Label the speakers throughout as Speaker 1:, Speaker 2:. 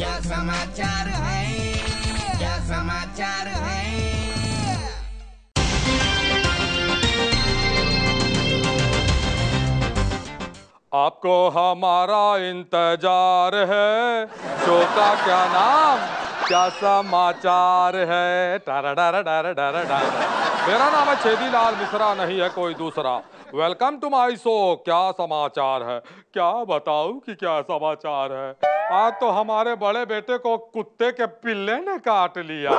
Speaker 1: क्या समाचार है, क्या समाचार है।
Speaker 2: आपको हमारा इंतजार है, शो का क्या नाम, क्या समाचार है। मेरा नाम है छेदीलाल मिश्रा, नहीं है कोई दूसरा। Welcome to my show. क्या समाचार है, क्या बताऊं कि क्या समाचार है। आज तो हमारे बड़े बेटे को कुत्ते के पिल्ले ने काट लिया।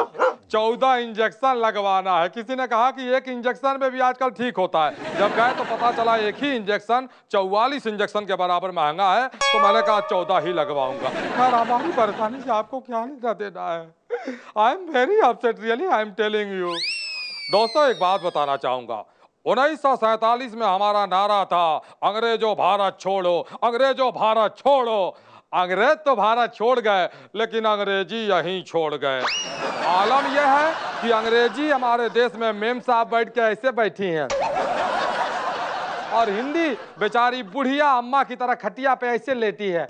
Speaker 2: 14 इंजेक्शन लगवाना है। किसी ने कहा कि एक इंजेक्शन में भी आजकल ठीक होता है। जब गए तो पता चला एक ही इंजेक्शन 44 इंजेक्शन के बराबर महंगा है। तो मैंने कहा 14 ही लगवाऊंगा। खैर, हमारी परेशानी से आपको क्या लेना देना है। I am very upset, really I am telling you. दोस्तों, एक बात बताना चाहूंगा। 1947 में हमारा नारा था, अंग्रेजों भारत छोड़ो, अंग्रेजों भारत छोड़ो। अंग्रेज तो भारत छोड़ गए, लेकिन अंग्रेजी यहीं छोड़ गए। आलम यह है कि अंग्रेजी हमारे देश में मेम साहब बैठ के ऐसे बैठी हैं, और हिंदी बेचारी बुढ़िया अम्मा की तरह खटिया पे ऐसे लेटी है।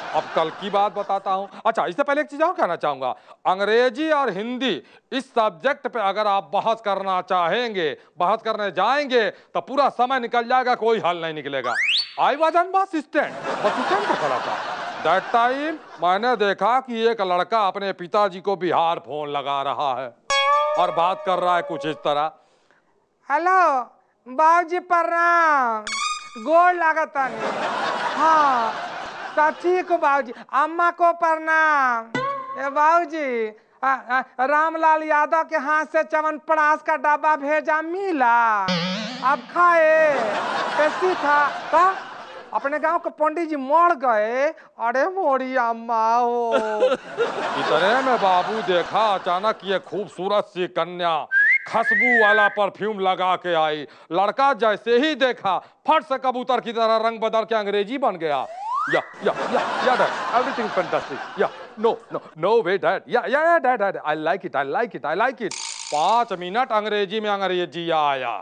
Speaker 2: अब कल की बात बताता हूं। अच्छा, इससे पहले एक चीज और कहना चाहूंगा। अंग्रेजी और हिंदी इस सब्जेक्ट पे अगर आप बहस करना चाहेंगे, बहस करने जाएंगे, तो पूरा समय निकल जाएगा, कोई हल नहीं निकलेगा। I was on bus stand पे खड़ा था। दैट टाइम मैंने देखा कि एक लड़का अपने पिताजी को बिहार फोन लगा रहा है और बात कर रहा है कुछ इस तरह। हेलो बाबूजी, प्रणाम, गोड़ लागता नहीं। हाँ सची को बाबूजी, अम्मा को प्रणाम। बाबूजी, रामलाल यादव के हाथ से च्यवनप्राश का डब्बा भेजा, मिला? अब खाए? कैसी था का? अपने गांव के पंडित जी मर गए। अरे मोरी अम्मा हो। इतने में बाबू देखा, अचानक ये खूबसूरत सी कन्या खुशबू वाला परफ्यूम लगा के आई। लड़का जैसे ही देखा, फट से कबूतर की तरह रंग बदल के अंग्रेजी बन गया। Yeah, Dad. Everything's fantastic. Yeah, no way, Dad. Yeah, Dad. I like it. 5 minute अंग्रेजी में अंग्रेजी आया।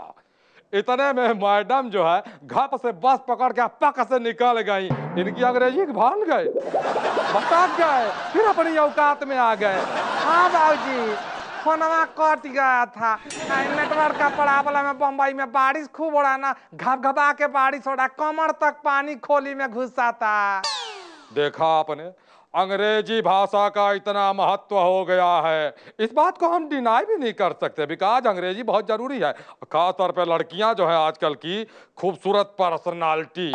Speaker 2: इतने में मैडम जो है घप से बस पकड़ के पक से निकल गई। इनकी अंग्रेजी भान गए, भटक गए, फिर अपनी औकात में आ गए। हाँ बाबूजी, फोनवा कट गया था, नेटवर्क का प्रॉब्लम है। बम्बई में बारिश खूब हो रहा ना, घबघबा के बारिश हो रहा, कमर तक पानी खोली में घुसा था। देखा आपने, अंग्रेजी भाषा का इतना महत्व हो गया है, इस बात को हम डिनाई भी नहीं कर सकते। बिकॉज अंग्रेजी बहुत जरूरी है। खास तौर पे लड़कियां जो है आजकल की, खूबसूरत पर्सनालिटी,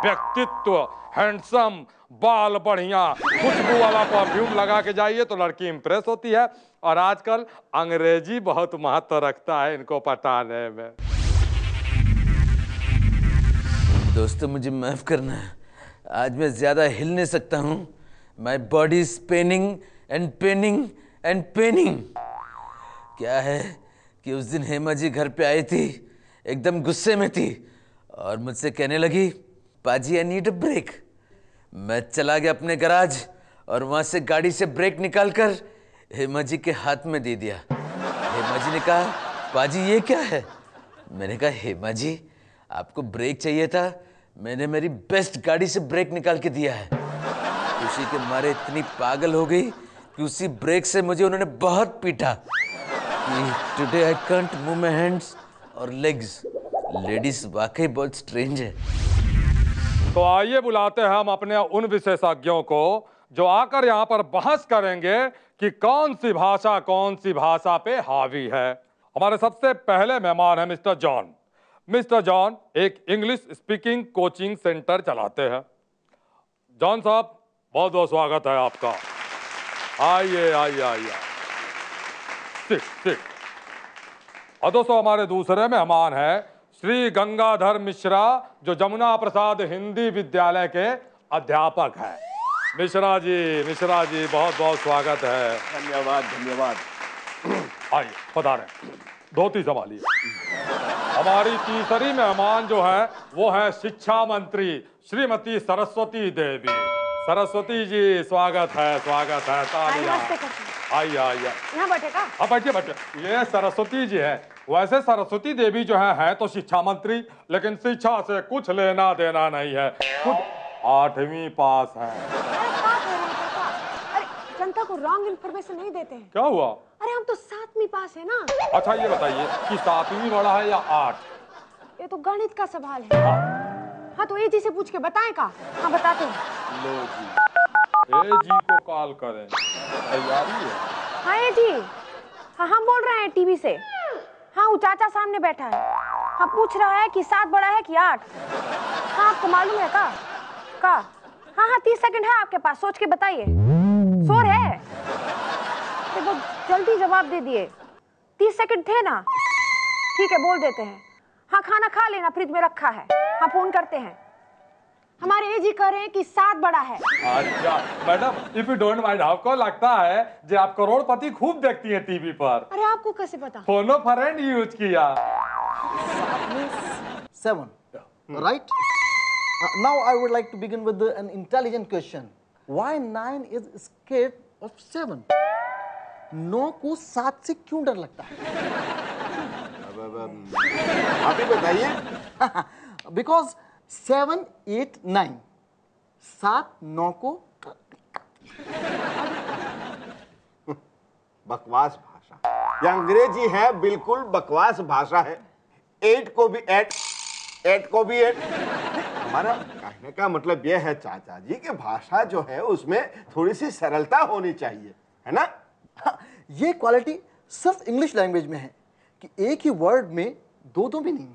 Speaker 2: व्यक्तित्व, हैंडसम, बाल बढ़िया, खुशबू वाला परफ्यूम लगा के जाइए तो लड़की इंप्रेस होती है। और आजकल अंग्रेजी बहुत महत्व रखता है इनको पटाने में।
Speaker 3: दोस्तों, मुझे माफ करना, आज मैं ज्यादा हिल नहीं सकता हूं। My body is paining and paining and paining. क्या है कि उस दिन हेमा जी घर पे आई थी, एकदम गुस्से में थी और मुझसे कहने लगी, पाजी आई नीड अ ब्रेक। मैं चला गया अपने गैराज और वहां से गाड़ी से ब्रेक निकालकर हेमा जी के हाथ में दे दिया। हेमा जी ने कहा, पाजी ये क्या है? मैंने कहा, हेमा जी आपको ब्रेक चाहिए था, मैंने मेरी बेस्ट गाड़ी से ब्रेक निकाल के दिया है। उसी के मारे इतनी पागल हो गई कि उसी ब्रेक से मुझे उन्होंने बहुत पीटा कि today I can't move my hands और लेग्स। लेडीज वाकई बहुत स्ट्रेंज है।
Speaker 2: तो आइए बुलाते हैं हम अपने उन विशेषज्ञों को जो आकर यहाँ पर बहस करेंगे कि कौन सी भाषा पे हावी है। हमारे सबसे पहले मेहमान हैं मिस्टर जॉन। मिस्टर जॉन एक इंग्लिश स्पीकिंग कोचिंग सेंटर चलाते हैं। जॉन साहब, बहुत बहुत स्वागत है आपका। आइए। सिट। और दोस्तों, हमारे दूसरे मेहमान हैं श्री गंगाधर मिश्रा, जो जमुना प्रसाद हिंदी विद्यालय के अध्यापक हैं। मिश्रा जी बहुत बहुत स्वागत है।
Speaker 4: धन्यवाद।
Speaker 2: आइए, पधारें, धोती संभालिए। हमारी तीसरी मेहमान जो है वो है शिक्षा मंत्री श्रीमती सरस्वती देवी। सरस्वती जी स्वागत है। तालियां। आइए।
Speaker 5: यहाँ बैठे का?
Speaker 2: हाँ, बैठिए। ये सरस्वती जी है। वैसे सरस्वती देवी जो है तो शिक्षा मंत्री, लेकिन शिक्षा से कुछ लेना देना नहीं है। खुद 8वीं पास है।
Speaker 4: रॉन्ग इन्फॉर्मेशन नहीं देते हैं।
Speaker 2: क्या हुआ?
Speaker 4: अरे हम तो 7वीं पास है ना।
Speaker 2: अच्छा ये बताइए कि 7वीं बड़ा है या 8?
Speaker 4: ये तो गणित का सवाल है। हाँ तो ए जी से पूछ के बताएं का? हाँ बताते हैं।
Speaker 2: लो जी, ए जी को कॉल करें, तैयारी है?
Speaker 4: हाँ ए जी, हाँ हम बोल रहे हैं टीवी से। हाँ वो चाचा सामने बैठा है। हाँ पूछ रहा है कि 7 बड़ा है कि 8। हाँ आपको मालूम है का? हाँ हाँ 30 सेकंड है आपके पास, सोच के बताइए। शोर है तो वो जल्दी जवाब दे दिए। 30 सेकंड थे ना, ठीक है बोल देते हैं। हाँ खाना खा लेना, फ्रिज में रखा है। हाँ फोन करते हैं। हमारे एजी कह रहे हैं कि 7 बड़ा है।
Speaker 2: अच्छा madam, if you don't mind, आपको लगता है जो आप करोड़पति खूब देखती हैं टीवी पर?
Speaker 4: अरे आपको कैसे पता?
Speaker 2: फोनो फ्रेंड यूज किया।
Speaker 5: 7, right? Now I would like to begin with an intelligent question. Why 9 is scared of 7? 9 को 7 से क्यों डर लगता है?
Speaker 6: आप ही बताइए।
Speaker 5: Because 7, 8, 9, 7, 9 को
Speaker 6: बकवास भाषा, ये अंग्रेजी है, बिल्कुल बकवास भाषा है। 8 को भी 8, 8 को भी 8। हमारा कहने का मतलब यह है चाचा जी कि भाषा जो है उसमें थोड़ी सी सरलता होनी चाहिए, है ना?
Speaker 5: ये क्वालिटी सिर्फ इंग्लिश लैंग्वेज में है कि एक ही वर्ड में दो भी नहीं।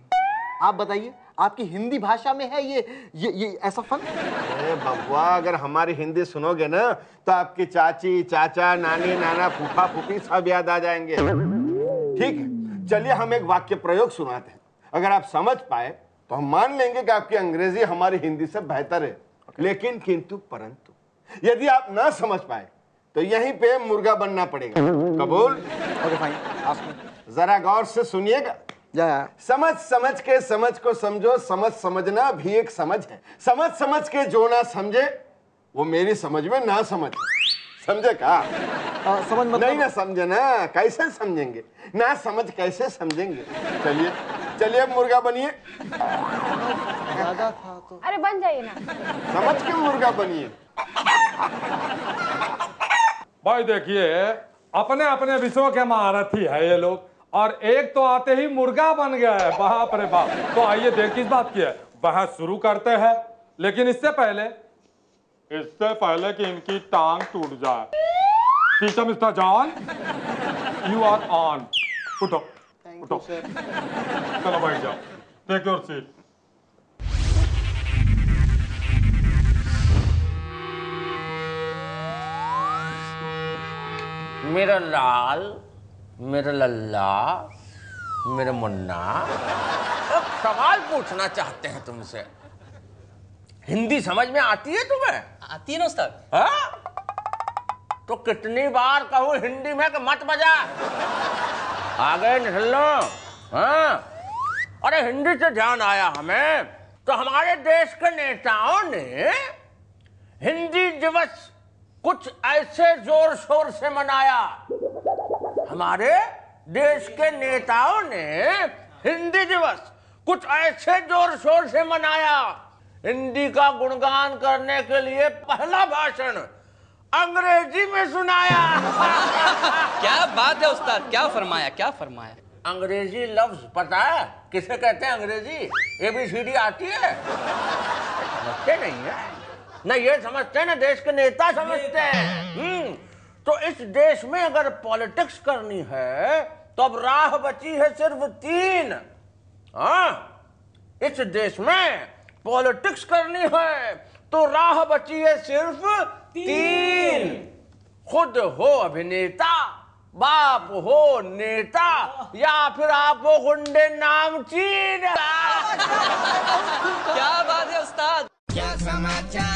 Speaker 5: आप बताइए, आपकी हिंदी भाषा में है ये ऐसा फर्क?
Speaker 6: अरे बबुआ, अगर हमारी हिंदी सुनोगे ना तो आपकी चाची, चाचा, नानी, नाना, फूफा, फूफी सब याद आ जाएंगे। ठीक है, चलिए हम एक वाक्य प्रयोग सुनाते हैं। अगर आप समझ पाए तो हम मान लेंगे कि आपकी अंग्रेजी हमारी हिंदी से बेहतर है। लेकिन किंतु परंतु यदि आप ना समझ पाए तो यहीं पे मुर्गा बनना पड़ेगा। कबूल?
Speaker 5: Okay fine, ask me.
Speaker 6: जरा गौर से सुनिएगा।
Speaker 5: या
Speaker 6: समझ के समझ को समझो, समझना भी एक समझ है। समझ के जो ना समझे वो मेरी समझ में ना समझ। समझे का?
Speaker 5: समझ मतलब
Speaker 6: नहीं ना समझे ना, कैसे समझेंगे? ना समझ कैसे समझेंगे? चलिए अब मुर्गा बनिए।
Speaker 5: ज्यादा था तो
Speaker 4: अरे बन जाइए ना।
Speaker 6: समझ के मुर्गा बनिए।
Speaker 2: भाई देखिए, अपने अपने विषयों के महारथी है ये लोग, और एक तो आते ही मुर्गा बन गया है। बाप रे बाप। तो आइए देख किस बात की है, बहस शुरू करते हैं। लेकिन इससे पहले कि इनकी टांग टूट जाए, teacher mister John, you are on. उठो उठो, चलो बैठ जाओ, टेक योर सीट।
Speaker 3: मेरा लाल, मेरा लल्ला, मेरा मुन्ना, एक सवाल पूछना चाहते हैं तुमसे। हिंदी समझ में आती है तुम्हें?
Speaker 1: आती है ना उस्ताद?
Speaker 3: हाँ? तो कितनी बार कहूँ हिंदी में कि मत बजा। आ गए निठल्लो? हाँ? अरे हिंदी से ध्यान आया हमें, तो हमारे देश के नेताओं ने हिंदी दिवस कुछ ऐसे जोर शोर से मनाया। हमारे देश के नेताओं ने हिंदी दिवस कुछ ऐसे जोर शोर से मनाया। हिंदी का गुणगान करने के लिए पहला भाषण अंग्रेजी में सुनाया।
Speaker 1: क्या बात है उस्ताद, क्या फरमाया?
Speaker 3: अंग्रेजी लफ्ज पता है किसे कहते हैं? अंग्रेजी ABCD आती है? समझते नहीं है ना, ये समझते ना देश के नेता समझते हैं। तो इस देश में अगर पॉलिटिक्स करनी है तो अब राह बची है सिर्फ 3। हाँ, इस देश में पॉलिटिक्स करनी है तो राह बची है सिर्फ 3। खुद हो अभिनेता, बाप हो नेता, या फिर आप हो गुंडे नामचीन।
Speaker 1: क्या बात है उस्ताद?
Speaker 7: क्या समाचार